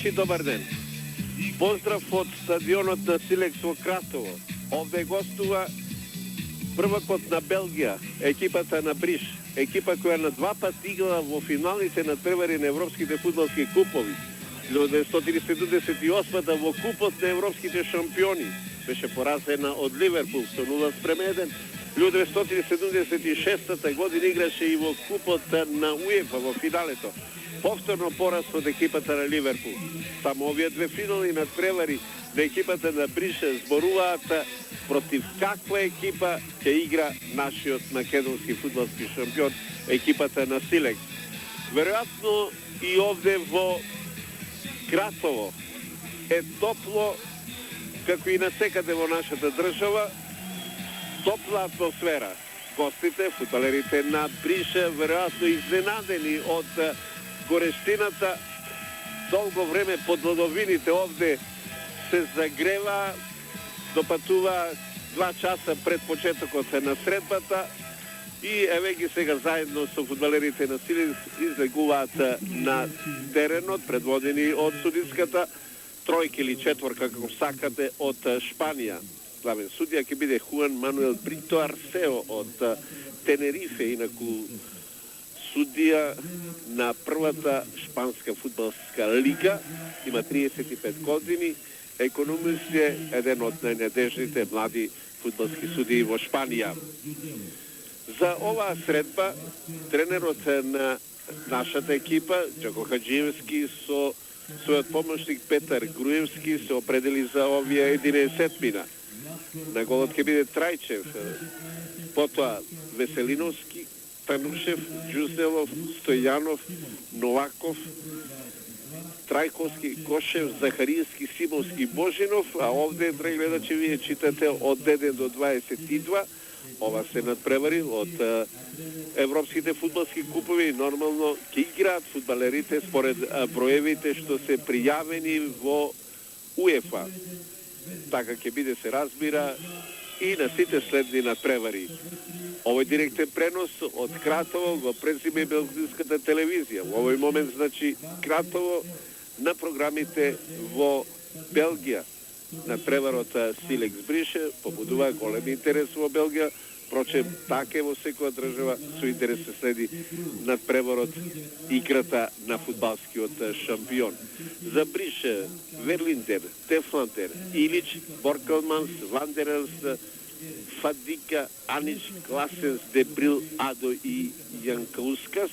Значи, добар ден. Поздрав од стадионот на Силекс во Кратово. Овде гостува првакот на Белгија, екипата на Бриш. Екипа која на два пати играла во финалите на превари на европските фудбалски купови. 1978 во купот на европските шампиони беше поразена од Ливерпул со 0:1. 1976 година играше и во купот на УЕФА во финалето. Повторно пораз од екипата на Ливерпул. Само овие две финали на превари на екипата на Брише зборуваат против каква екипа ќе игра нашиот македонски фудбалски шампион, екипата на Силекс. Веројатно и овде во Кратово е топло, како и насекаде во нашата држава, топла атмосфера. Гостите, фудбалерите на Брише, веројатно изненадени од горештината, долго време под ладовините овде се загрева, допатува 2 часа пред почетокот на средбата и еве ги сега заедно со фудбалерите на Силекс излегуваат на теренот, предводени од судиската тројка или четворка, како сакате, од Шпанија. Главен судија ќе биде Хуан Мануел Брито Арсео од Тенерифе, инаку судија на првата шпанска фудбалска лига, има 35 години, економист е еден од најнадежните млади фудбалски судии во Шпанија. За оваа средба, тренерот на нашата екипа, Джако Хаджиевски, со својот помошник Петар Груевски се определи за овие 11 На голот ќе биде Трајчев, потоа Веселиновски, Танушев, Джузнелов, Стојанов, Новаков, Трајковски, Кошев, Захариевски, Симовски, Божинов, а овде, драги гледачи, вие читате од 1 до 22. Ова се надпревари од европските фудбалски купови. Нормално ќе играат фудбалерите според броевите што се пријавени во УЕФА. Така ќе биде, се разбира, и на сите следни надпревари. Овој директен пренос од Кратово го презиме белгиската телевизија. Во овој момент, значи, Кратово на програмите во Белгија. Надпреварот Силекс Брише побудува голем интерес во Белгија. Впрочем, така во секоја држава со интерес се следи надпреварот играта на фудбалскиот шампион. За Брише, Верлиндер, Тефландер, Илич, Боркелманс, Вандерелс, Фадика, Анич, Класенс, Дебрил, Адо и Јанкаускас.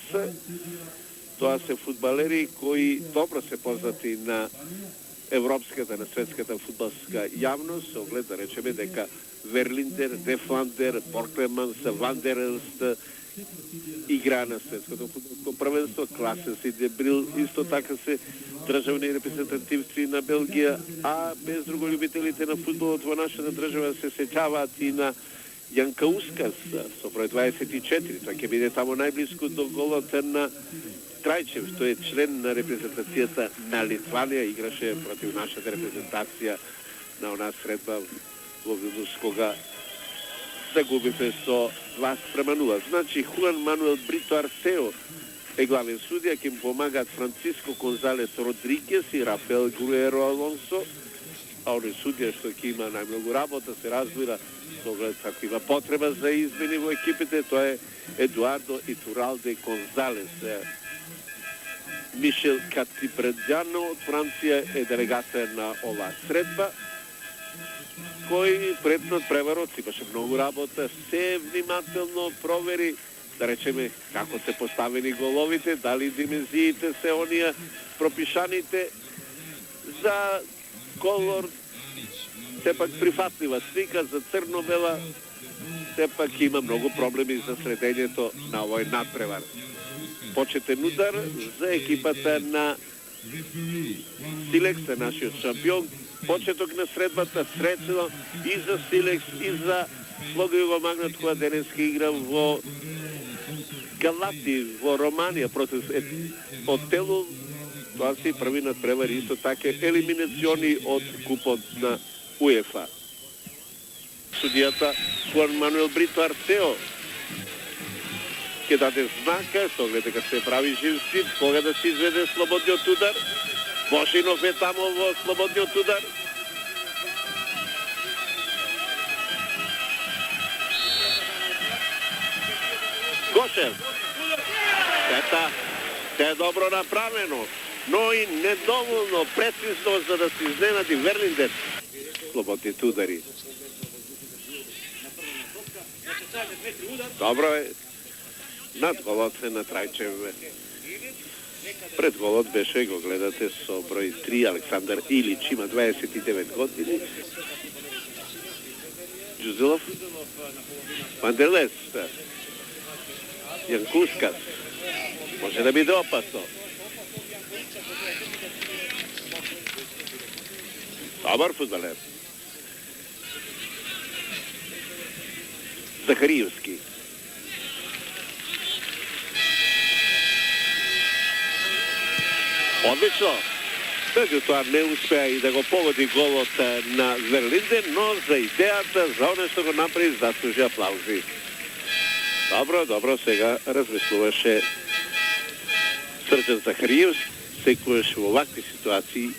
Тоа се фудбалери кои добро се познати на европската, на светската фудбалска јавност, со оглед да речеме дека Верлиндер, Дефландер, Борклеманс, Вандерелст игра на светското фудбалско првенство, Класенс и Дебрил исто така се државни репрезентативци на Белгија, а без друго љубителите на фудбалот во нашата држава се сеќаваат и на Јанкаускас со број 24. Тоа ќе биде тамо најблиску до голот на Трајчев, тој е член на репрезентацијата на Литванија, играше против нашата репрезентација на онаа средба во Вилнус, кога загубивме со 2:0. Значи, Хуан Мануел Брито Арсео е главен судија, ќе му помагаат Франциско Гонзалес Родригес и Рафаел Груеро Алонсо, а оној судија што ќе има најмногу работа, се разбира, со оглед како има потреба за измени во екипите, тоа е Едуардо Итуралде Гонзалес. Мишел Катипредјано од Франција е делегата на оваа средба, кој пред надпреварот имаше многу работа, се внимателно провери, да речеме, како се поставени головите, дали димензиите се онија пропишаните за колор, сепак прифатлива слика, за црно-бела, сепак има многу проблеми за средењето на овој надпревар. Почетен удар за екипата на Силекс, нашиот шампион. Почеток на средбата среќно и за Силекс, и за Слога Југомагнат, која денеска игра во Галати, во Романија, против Отелу. Тоа се први надпревари, исто така елиминациони од купот на УЕФА. Судијата Хуан Мануел Брито Арсео ќе даде знака, со оглед дека се прави жив стив, кога да се изведе слободниот удар. Божинов е тамо во слободниот удар. Гошев. Те е добро направено, но и недоволно прецизно за да се изненади Верлинден. Слободните удари. Добро е. Над голот е на Трајчев. Пред голот беше, го гледате, со број 3 Александар Илич, има 29 години. Джузилов. Манделес. Јанкускас. Може да биде опасно. Добар фудбалер. Захариевски. Одлично. Меѓутоа не успеа и да го погоди голот на Верлинден, но за идејата, за оне што го направи, заслужи аплаузи. Добро, сега размислуваше Срđan Захариевски, секојаш во овакви ситуации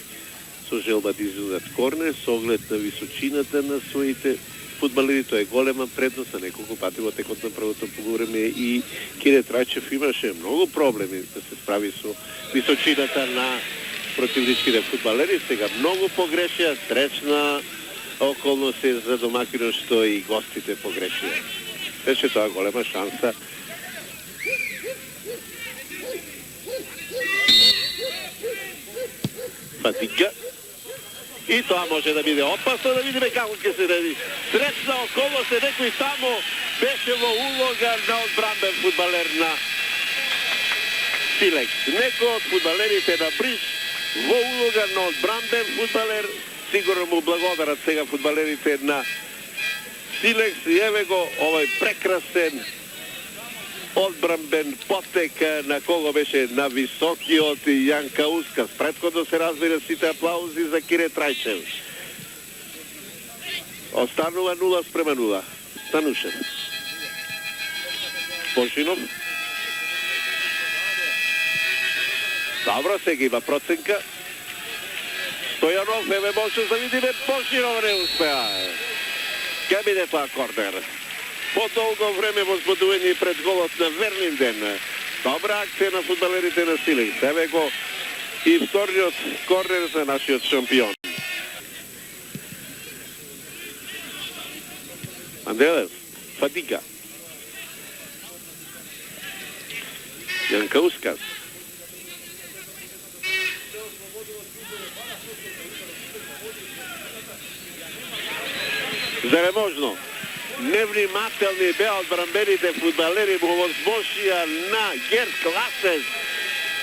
со желба да изудат корнер, со оглед на височината на своите фудбалери. Тоа е голема предност, на неколку пати во текот на првото полувреме и Кире Трајчев имаше многу проблеми да се справи со височината на противничките фудбалери. Сега многу погрешија, стресна околност е за домакинот што и гостите погрешија. Беше тоа голема шанса. Фатика. И тоа може да биде опасно, да видиме како ќе се реди. Сречна околност е некој тамо беше во улога на одбранбен фудбалер на Силекс. Некој од фудбалерите на Бриш во улога на одбранбен фудбалер. Сигурно му благодарат сега фудбалерите на Силекс и еве го овој прекрасен одбранбен потек на кого беше на високиот Јан Каускас. Претходно се разбира сите аплаузи за Кире Трајчев. Останува 0:0. Станушев. Божинов. Добро, сега има проценка. Стојанов, еве може да видиме, Божинов не успеа. Ке биде тоа корнер. По-долго време возбудување пред голот на Верлинден. Добра акција на фудбалерите на Силекс. Еве го и вториот корнер за нашиот шампион. Манделев, Фатика. Јанкаускас. Зар е можно? Невнимателни беа одбранбените фудбалери, му возможија на Герд Класес.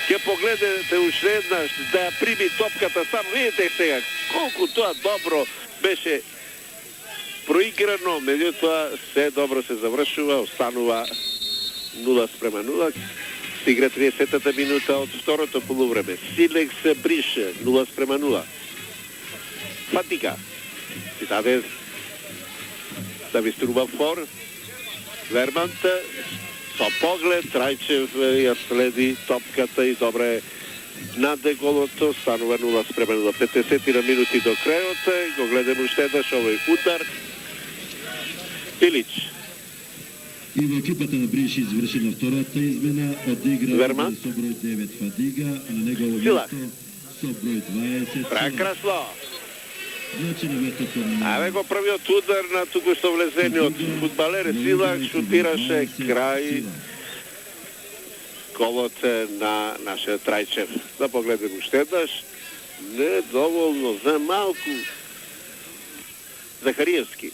Ке погледнете уште еднаш да ја прими топката. Само видите сега колку тоа добро беше проиграно, меѓутоа се добро се завршува, останува 0:0. Стигра 30-та минута од второто полувреме. Силекс Брише 0:0. Фатика. Си даде да ви струва фор. Вермант со поглед, Трајчев ја следи топката и добре наде голото, станува 0:0. 50 на минути до крајот, го гледаме уште еднаш овој удар. Илич. И во екипата на Бриш извршена втората измена, одигра Верман со број 9 Фадига, а на негово Силак место со број 20 прекрасно. Значи на местото на... Аве го првиот удар на туку што влезениот фудбалер Силак шутираше крај голот на нашиот Трајчев. Да погледнем уште еднаш. Недоволно, за малку. Захариевски.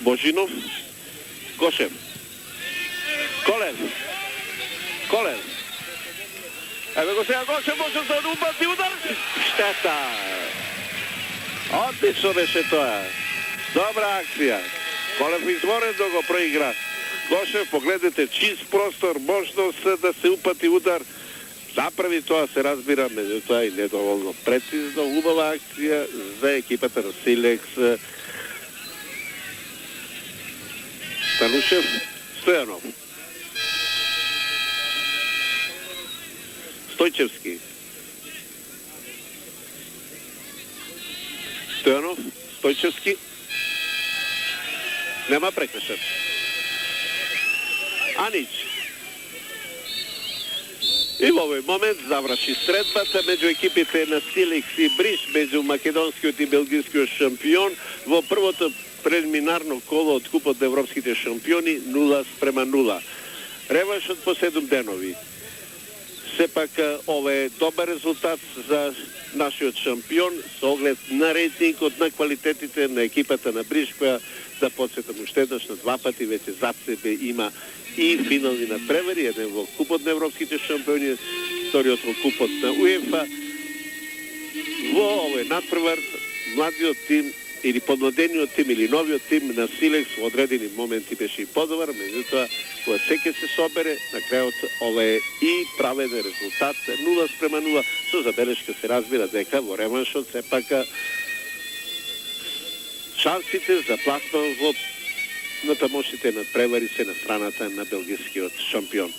Божинов. Гошев. Колев. Еве го сега Гошев, може да убави удар. Штета. Отлично беше тоа. Добра акција. Колев изворен да го проигра. Гошев, погледнете, чист простор, можност да се упати удар. Направи тоа, се разбира, меѓутоа и недоволно прецизно. Убава акција за екипата на Силекс. Станушев, Стојанов. Стојчевски. Стојанов, Стојчевски. Нема прекршен. Анич. И во овој момент заврши средбата меѓу екипите на Силекс и Бриш, меѓу македонскиот и белгискиот шампион во првото прелиминарно коло од Купот на европските шампиони 0:0. Реваншот по 7 денови. Сепак ова е добар резултат за нашиот шампион со оглед на рейтингот на квалитетите на екипата на Бриш, која да подсетам уште еднаш на 2 пати веќе зад себе има и финални надпревари, еден во Купот на европските шампиони, вториот во Купот на УЕФА. Во овој надпревар младиот тим или подмладениот тим или новиот тим на Силекс во одредени моменти беше и подобар, меѓутоа кога секе се собере, на крајот ова е и праведен резултат 0:0, со забелешка се разбира дека во реваншот сепак шансите за пласман во натамошните надпревари се на страната на белгискиот шампион.